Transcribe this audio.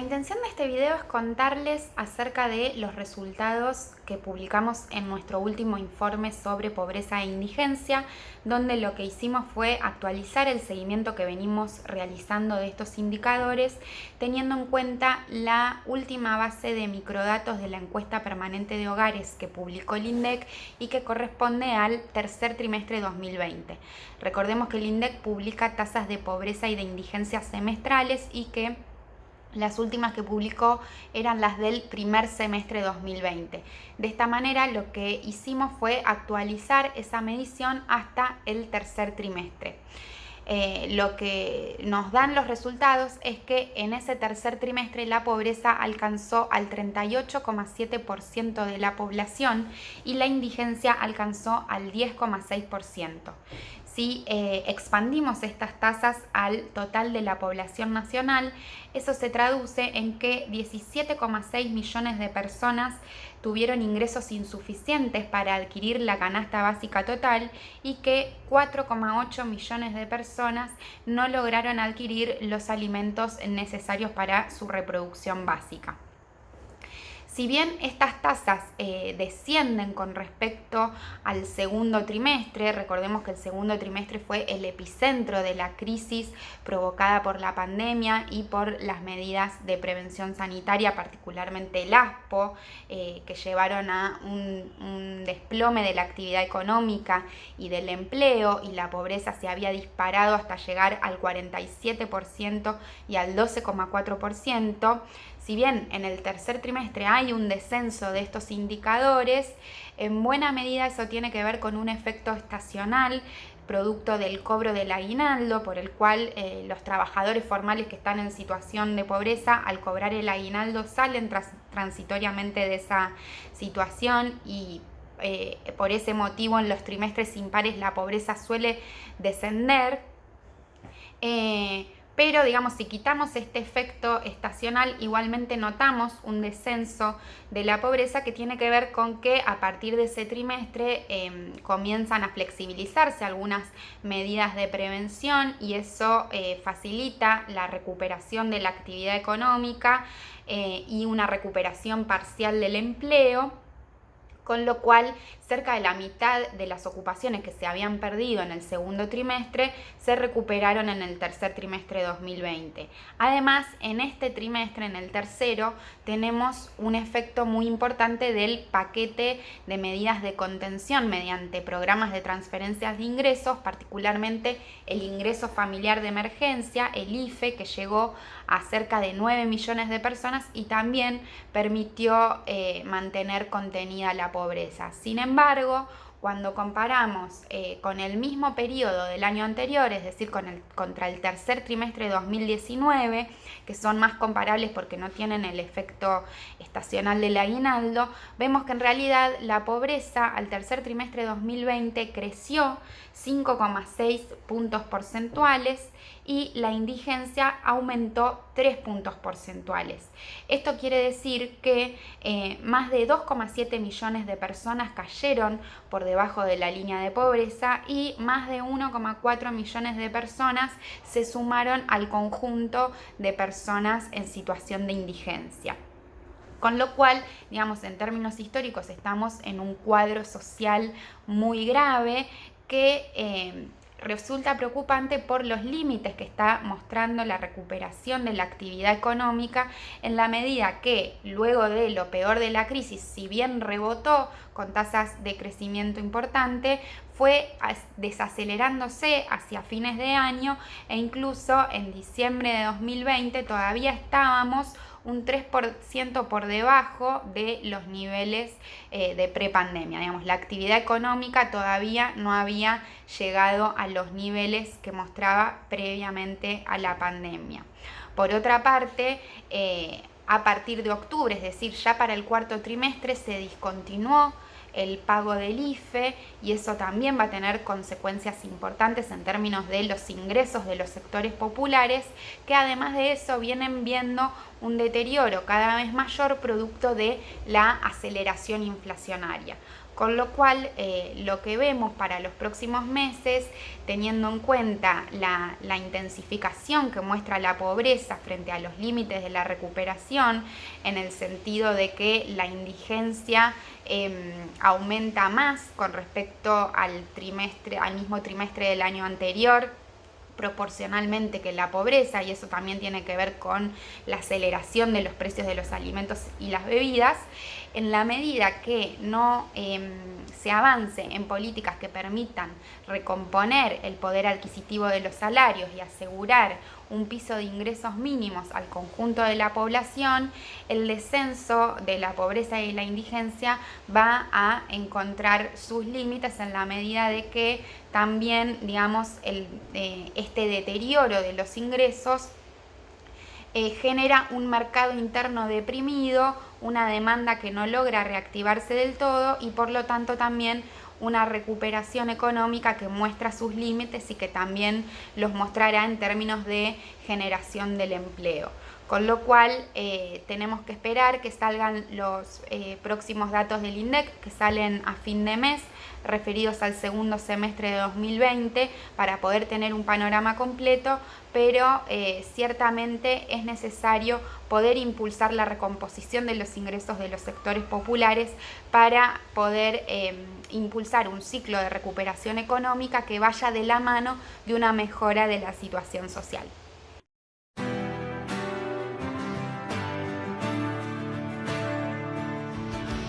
intención de este video es contarles acerca de los resultados que publicamos en nuestro último informe sobre pobreza e indigencia, donde lo que hicimos fue actualizar el seguimiento que venimos realizando de estos indicadores, teniendo en cuenta la última base de microdatos de la encuesta permanente de hogares que publicó el INDEC y que corresponde al tercer trimestre de 2020. Recordemos que el INDEC publica tasas de pobreza y de indigencia semestrales y que las últimas que publicó eran las del primer semestre 2020. De esta manera lo que hicimos fue actualizar esa medición hasta el tercer trimestre. Lo que nos dan los resultados es que en ese tercer trimestre la pobreza alcanzó al 38,7% de la población y la indigencia alcanzó al 10,6%. Si expandimos estas tasas al total de la población nacional, eso se traduce en que 17,6 millones de personas tuvieron ingresos insuficientes para adquirir la canasta básica total y que 4,8 millones de personas no lograron adquirir los alimentos necesarios para su reproducción básica. Si bien estas tasas descienden con respecto al segundo trimestre, recordemos que el segundo trimestre fue el epicentro de la crisis provocada por la pandemia y por las medidas de prevención sanitaria, particularmente el ASPO, que llevaron a un desplome de la actividad económica y del empleo, y la pobreza se había disparado hasta llegar al 47% y al 12,4%. Si bien en el tercer trimestre hay un descenso de estos indicadores, en buena medida eso tiene que ver con un efecto estacional, producto del cobro del aguinaldo, por el cual los trabajadores formales que están en situación de pobreza, al cobrar el aguinaldo, salen transitoriamente de esa situación y por ese motivo en los trimestres impares la pobreza suele descender. Pero digamos, si quitamos este efecto estacional, igualmente notamos un descenso de la pobreza que tiene que ver con que a partir de ese trimestre comienzan a flexibilizarse algunas medidas de prevención y eso facilita la recuperación de la actividad económica y una recuperación parcial del empleo, con lo cual cerca de la mitad de las ocupaciones que se habían perdido en el segundo trimestre se recuperaron en el tercer trimestre de 2020. Además, en este trimestre, en el tercero, tenemos un efecto muy importante del paquete de medidas de contención mediante programas de transferencias de ingresos, particularmente el ingreso familiar de emergencia, el IFE, que llegó a cerca de 9 millones de personas y también permitió mantener contenida la pobreza. Sin embargo, cuando comparamos con el mismo periodo del año anterior, es decir, contra el tercer trimestre de 2019, que son más comparables porque no tienen el efecto estacional del aguinaldo, vemos que en realidad la pobreza al tercer trimestre de 2020 creció 5,6 puntos porcentuales y la indigencia aumentó 3 puntos porcentuales. Esto quiere decir que más de 2,7 millones de personas cayeron por debajo de la línea de pobreza y más de 1,4 millones de personas se sumaron al conjunto de personas en situación de indigencia. Con lo cual, digamos, en términos históricos estamos en un cuadro social muy grave que resulta preocupante por los límites que está mostrando la recuperación de la actividad económica, en la medida que luego de lo peor de la crisis, si bien rebotó con tasas de crecimiento importante, fue desacelerándose hacia fines de año e incluso en diciembre de 2020 todavía estábamos un 3% por debajo de los niveles de prepandemia. Digamos, la actividad económica todavía no había llegado a los niveles que mostraba previamente a la pandemia. Por otra parte, a partir de octubre, es decir, ya para el cuarto trimestre, se discontinuó el pago del IFE y eso también va a tener consecuencias importantes en términos de los ingresos de los sectores populares, que además de eso vienen viendo un deterioro cada vez mayor producto de la aceleración inflacionaria. Con lo cual, lo que vemos para los próximos meses, teniendo en cuenta la intensificación que muestra la pobreza frente a los límites de la recuperación, en el sentido de que la indigencia aumenta más con respecto al mismo trimestre del año anterior, proporcionalmente que la pobreza, y eso también tiene que ver con la aceleración de los precios de los alimentos y las bebidas. En la medida que no se avance en políticas que permitan recomponer el poder adquisitivo de los salarios y asegurar un piso de ingresos mínimos al conjunto de la población, el descenso de la pobreza y la indigencia va a encontrar sus límites en la medida de que también, digamos, este deterioro de los ingresos genera un mercado interno deprimido, una demanda que no logra reactivarse del todo y por lo tanto también una recuperación económica que muestra sus límites y que también los mostrará en términos de generación del empleo. Con lo cual tenemos que esperar que salgan los próximos datos del INDEC, que salen a fin de mes, referidos al segundo semestre de 2020, para poder tener un panorama completo, pero ciertamente es necesario poder impulsar la recomposición de los ingresos de los sectores populares para poder impulsar un ciclo de recuperación económica que vaya de la mano de una mejora de la situación social.